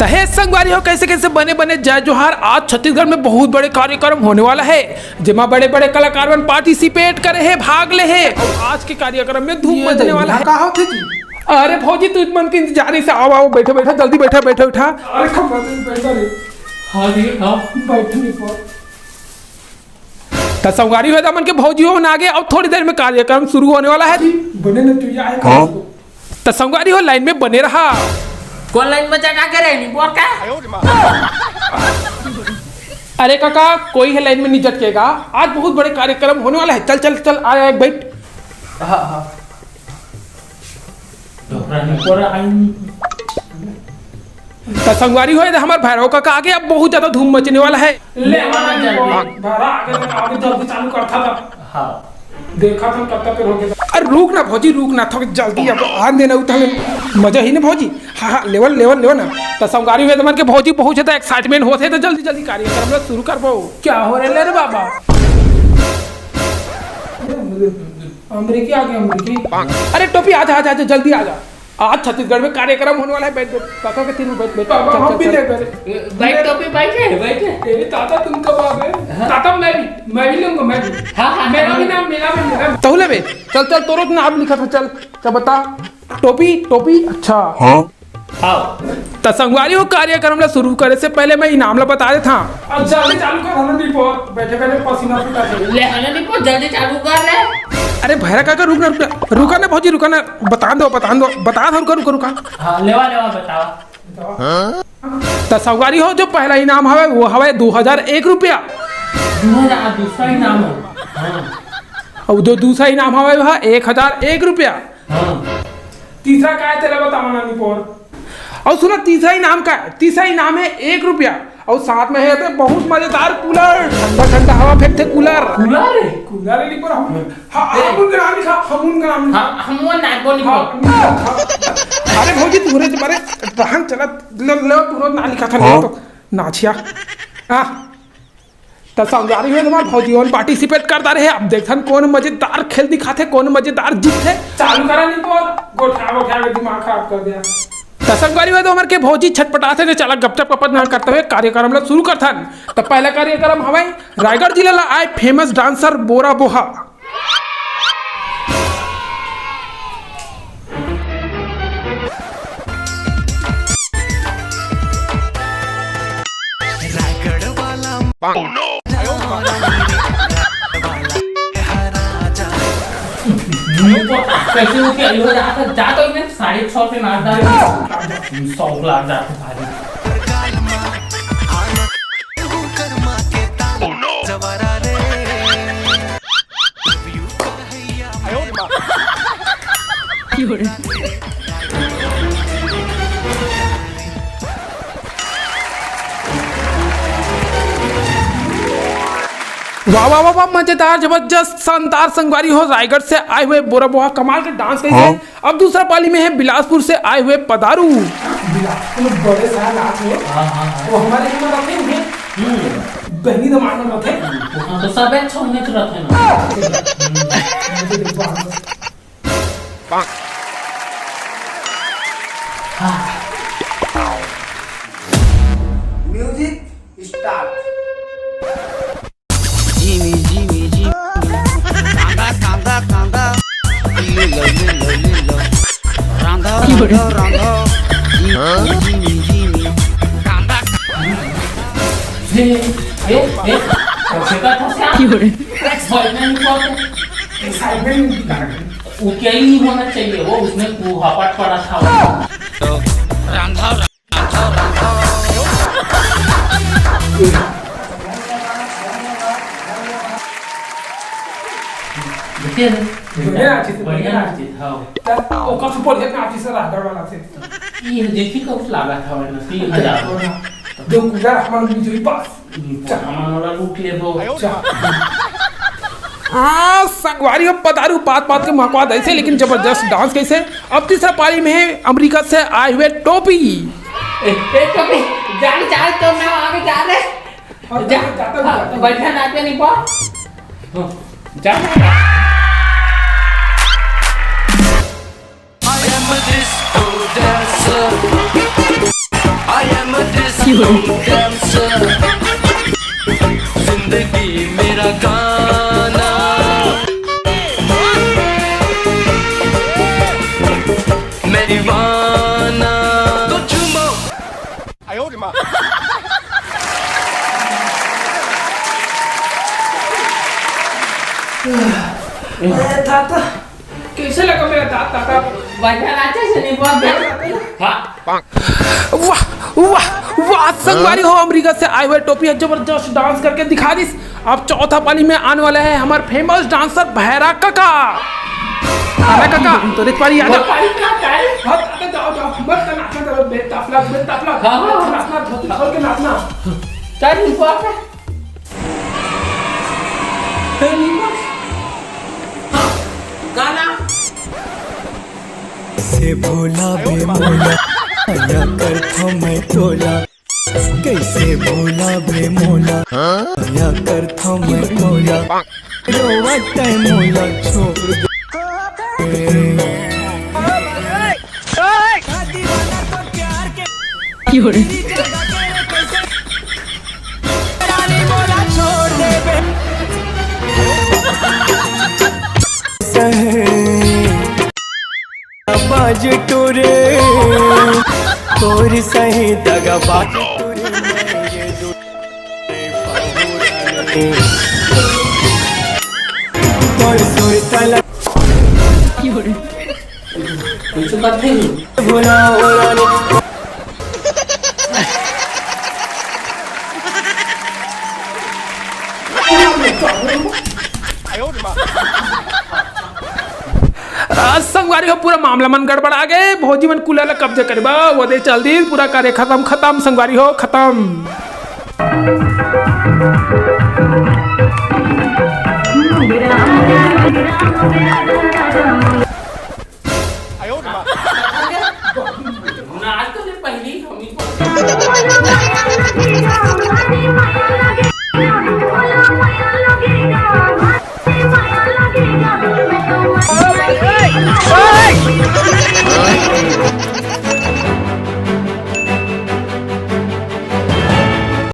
तहे संगवारी हो कैसे कैसे बने बने जय जोहार। आज छत्तीसगढ़ में बहुत बड़े कार्यक्रम होने वाला है जिसमें बड़े बड़े कलाकार पार्टिसिपेट करे है, भाग ले है। और आज के कार्यक्रम में धूम मचने वाला है। कहा थे जी? अरे भौजी तू मन के इंतजार से आओ आओ, बैठो बैठो, जल्दी बैठो बैठो उठा। अरे बैठा रे। हाँ जी हाँ बैठने पर तो संगवारी हो मन के भौजी हो आगे। अब थोड़ी देर में कार्यक्रम शुरू होने वाला है। बने न तू आए तो संगवारी हो लाइन में बने रहा। कौन लाइन में चढ़ा के रही बोल का? अरे काका कोई है लाइन में नहीं झटकेगा। आज बहुत बड़े कार्यक्रम होने वाला है। चल चल चल आया एक बैठ। हाँ हाँ तो संगवारी हो हमारे भैरव काका आगे अब बहुत ज्यादा धूम मचने वाला है। ले भरा आगे जल्दी चालू करता था। हाँ देखा था कब तक हो गया। अरे रुक ना भौजी रुक ना, थोड़ा जल्दी अब आन देना उठा मजा ही ना भौजी। हाँ हाँ लेवल लेवल लेवल ना। तो संगवारी हुए मन के भौजी बहुत ज्यादा एक्साइटमेंट होते तो जल्दी जल्दी कार्यक्रम शुरू कर पाओ। क्या हो रहा है रे बाबा? अमरीकी आ गया अमरीकी। अरे टोपी आजा आजा आजा जल्दी आजा। आज छत्तीसगढ़ में कार्यक्रम होने वाला है। बैठ बैठ काका के तीनों बैठ बैठ। हम भी ले गए। बैठ टोपी बैठे बैठे। तेरे ताता तुम कब आ गए? ताता मैं भी लूंगा मैं भी। हाँ मेरा भी नाम मेरा तहुले बे चल चल तोरो नाम लिखा था। चल चल बता। टोपी टोपी अच्छा हाँ तो संगवारी हो कार्यक्रम ला शुरू करे से पहले मैं इनाम ला बता देता। अब जल्दी चालू कर हलन रिपोर्ट। बैठे बैठे पसीना छूटा चले। ले हने रिपोर्ट जल्दी चालू कर ले। अरे भैरा काका रुक ना रुका ना भौजी रुका ना। बता दो बता दो रुका रुका। हाँ लेवा लेवा बताओ। तो संगवारी हो जो पहला इनाम हवे वो हवे 2001 रुपया। 2000 दूसरा ही नाम है। और जो दूसरा इनाम हवे वह 1001 रुपया। तीसरा का है तेरा बताओ ना रिपोर्ट। और सुना तीसरा इनाम का है। तीसरा इनाम है 1 रुपया। और साथ में है तो बहुत मजेदार कूलर, ठंडा ठंडा हवा फेंकते कूलर। कूलर रिपोर्ट हम उनका नाम लिखा। हम वो नाम को लिखो। अरे भौजी तुरे तुम्हारे रहन चला लो तुरो ना लिखा था। नहीं तो नाचिया तो संगवारी हुए तुम्हारे भौजी और पार्टिसिपेट करता रहे। अब देखन कौन मजेदार खेल दिखाते, कौन मजेदार जीत है। चालू करा रिपोर्ट। गोठा के दिमाग खराब कर दिया। तो संगवारी हुए तो हमारे के भौजी छटपटाते थे। चला गपचप कपट ना करते हुए कार्यक्रम ला शुरू करता। तो पहला कार्यक्रम हवाई रायगढ़ जिला ला आए फेमस डांसर बोरा बोहा। कैसे हो क्या हो जाता जा तो मैं 650 पे मार डाल 100 लाख जाते भारी। वाह वाह वाह वाह मजेदार जबरदस्त शानदार संगवारी हो रायगढ़ से आए हुए बोरा बोहा कमाल के डांस कैसे। अब दूसरा पाली में है बिलासपुर से आए हुए पदारू। बड़े साल आते वो हमारे में रखे हैं। बहनी दमान में रखे। तो सब एक छोड़ने तो रखे ना। Music start. वो क्या ही नहीं होना चाहिए। वो उसने हापट पड़ा था। बढ़िया नाचित हाँ। ओ कब पढ़े ना ऑफिसर रायगढ़ वाला से। ये देखी कब लगा था वरना 3000 जो कूलर हमारे बीच हुई पास। हमारा लूट ले वो। संगवारी अब पदारू बात बात के महकवा ऐसे लेकिन जबरदस्त डांस कैसे। अब तीसरा पारी में है अमेरिका से आए हुए टोपी। टोपी जान चाल तो मैं आगे जा रहे। जा बैठा नाचे नहीं पा जा। I am a disco dancer. I am जिंदगी मेरा गाना मेरी वाना तो झूमो ताता कैसे लगा मेरा दांत ताता बढ़िया नाचे से नहीं बहुत हाँ वाह वाह वाह संगवारी हो अमेरिका से आए हुए टोपी जबरदस्त डांस करके दिखा दिस। अब चौथा पाली में आने वाले हैं हमारे फेमस डांसर भैरा काका। भैरा काका तो रित पाली आ जाओ। पारी का है हाँ ताता जाओ जाओ मत नाचना जरा बेताफला हाँ। नाचना धोती खोल के नाचना। चल ऊपर गाना से भोला बेमोला या कर थो मैं तोला कैसे भोला बेमोला या कर थो मैं तोला रोवा टाइम मोला छोड़ दे बाज टोरे तोर सही दगा बाज टोरे मैं ये दो तोर सोर तला कुछ बात नहीं भोला ओरानी संगवारी हो पूरा मामला मन गड़बड़ा गए भौजी मन कुला ला कब्जे करबा वो दे चल दी पूरा कार्य खत्म संगवारी हो खत्म।